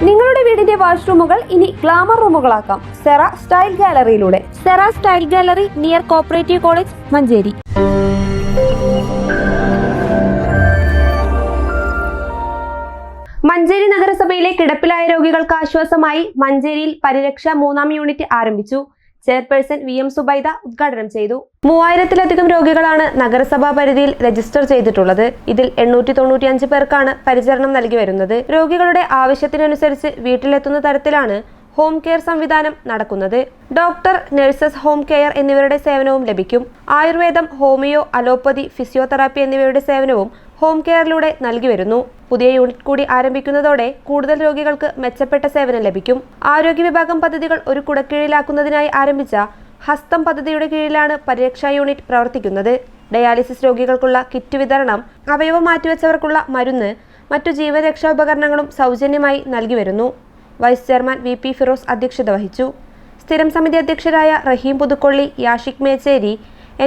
നിങ്ങളുടെ വീടിന്റെ വാഷ്റൂമുകൾ ഇനി ഗ്ലാമർ റൂമുകളാക്കാം സെറ സ്റ്റൈൽ ഗാലറിയിലൂടെ. Sera style gallery near cooperative college, Manjeri. Manjeri നഗരസഭയിലെ കിടപ്പിലായ രോഗികൾക്ക് ആശ്വാസമായി മഞ്ചേരിയിൽ പരിരക്ഷ 3ാം യൂണിറ്റ് ആരംഭിച്ചു. ചെയർപേഴ്സൺ VM സുബൈദ ഉദ്ഘാടനം ചെയ്തു. 3000-ലധികം രോഗികളാണ് നഗരസഭാ പരിധിയിൽ രജിസ്റ്റർ ചെയ്തിട്ടുള്ളത്. ഇതിൽ 895 പേർക്കാണ് പരിചരണം നൽകി വരുന്നത്. രോഗികളുടെ ആവശ്യത്തിനനുസരിച്ച് വീട്ടിലെത്തുന്ന തരത്തിലാണ് ഹോം കെയർ സംവിധാനം നടക്കുന്നത്. ഡോക്ടർ, നഴ്സസ്, ഹോം കെയർ എന്നിവരുടെ സേവനവും ലഭിക്കും. ആയുർവേദം, ഹോമിയോ, അലോപ്പതി, ഫിസിയോതെറാപ്പി എന്നിവയുടെ സേവനവും ഹോം കെയറിലൂടെ നൽകി വരുന്നു. പുതിയ യൂണിറ്റ് കൂടി ആരംഭിക്കുന്നതോടെ കൂടുതൽ രോഗികൾക്ക് മെച്ചപ്പെട്ട സേവനം ലഭിക്കും. ആരോഗ്യ വിഭാഗം പദ്ധതികൾ ഒരു കുടക്കീഴിലാക്കുന്നതിനായി ആരംഭിച്ച ഹസ്തം പദ്ധതിയുടെ കീഴിലാണ് പരിരക്ഷാ യൂണിറ്റ് പ്രവർത്തിക്കുന്നത്. ഡയാലിസിസ് രോഗികൾക്കുള്ള കിറ്റ് വിതരണം, അവയവം മാറ്റിവെച്ചവർക്കുള്ള മരുന്ന്, മറ്റു ജീവരക്ഷാ ഉപകരണങ്ങളും സൗജന്യമായി നൽകി വരുന്നു. വൈസ് ചെയർമാൻ VP ഫിറോസ് അധ്യക്ഷത വഹിച്ചു. സ്ഥിരം സമിതി അധ്യക്ഷരായ റഹീം പുതുക്കൊള്ളി, യാഷിക് മേച്ചേരി,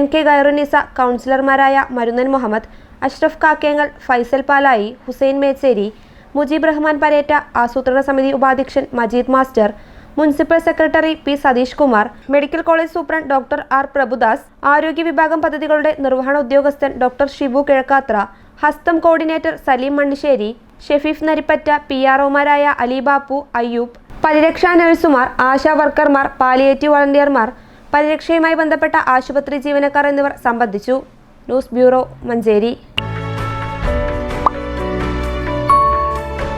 NK ഗൈറുനിസ, കൗൺസിലർമാരായ മരുന്നൻ മുഹമ്മദ്, അഷ്റഫ് കാക്കേങ്ങൽ, ഫൈസൽ പാലായി, ഹുസൈൻ മേച്ചേരി, മുജീബ് റഹ്മാൻ പരേറ്റ, ആസൂത്രണ സമിതി ഉപാധ്യക്ഷൻ Majeed master, municipal secretary P Satheesh Kumar, medical college superintendent doctor R Prabhudas, ആരോഗ്യ വിഭാഗം പദ്ധതികളുടെ നിർവഹണ ഉദ്യോഗസ്ഥൻ ഡോക്ടർ ഷിബു കിഴക്കാത്ര, ഹസ്തം കോർഡിനേറ്റർ സലീം മണ്ണിശ്ശേരി, ഷെഫീഫ് നരിപ്പറ്റ, PROമാരായ അലി ബാപ്പു, അയ്യൂബ്, പരിരക്ഷാ നഴ്സുമാർ, ആശാ വർക്കർമാർ, പാലിയേറ്റീവ് വളണ്ടിയർമാർ, പരിരക്ഷയുമായി ബന്ധപ്പെട്ട ആശുപത്രി ജീവനക്കാർ എന്നിവർ സംബന്ധിച്ചു. News bureau, Manjeri.